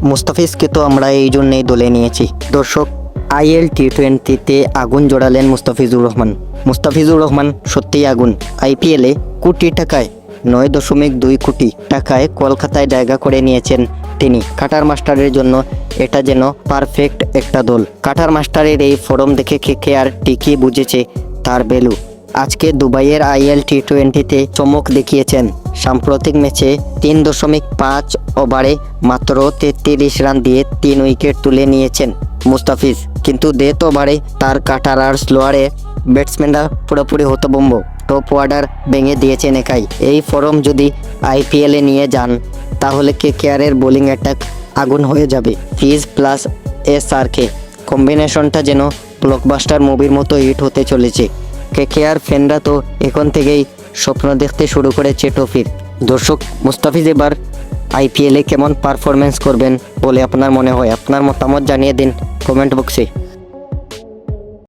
মুস্তাফিজকে তো আমরা এই জন্যই দলে নিয়েছি। দর্শক, আইএল টি20তে আগুন জোড়ালেন মুস্তাফিজুর রহমান। মুস্তাফিজুর রহমান সত্যিই আগুন। আইপিএলে কোটি টাকায় 9.2 কোটি টাকায় কলকাতায় জায়গা করে নিয়েছেন তিনি। কাটার মাস্টারের জন্য এটা যেন পারফেক্ট একটা দল। কাটার মাস্টারের এই ফর্ম দেখে কেকেআর ঠিকই বুঝেছে তার ভ্যালু। আজকে দুবাইয়ের আইএল টি20তে চমক দেখিয়েছেন। সাম্প্রতিক ম্যাচে 3.5 ওভারে মাত্র 33 রান দিয়ে 3 উইকেট তুলে নিয়েছেন মুস্তাফিজ। কিন্তু ডেথ ওভারে তার কাটার আর স্লোয়ারে ব্যাটসম্যানরা পুরোপুরি হতভম্ব। টপ অর্ডার ভেঙে দিয়েছেন একাই। এই ফর্ম যদি আইপিএলে নিয়ে যান তাহলে কেকেআরের বোলিং অ্যাটাক আগুন হয়ে যাবে। ফিজ প্লাস এসআরকে কম্বিনেশনটা যেন ব্লকবাস্টার মুভির মতো হিট হতে চলেছে। কেকেআর ফ্যানরা তো এখন থেকেই স্বপ্ন দেখতে শুরু করেছে ট্রফির। দর্শক, মুস্তাফিজ এবার আইপিএলে কেমন পারফরমেন্স করবেন বলে আপনার মনে হয়? আপনার মতামত জানিয়ে দিন কমেন্ট বক্সে।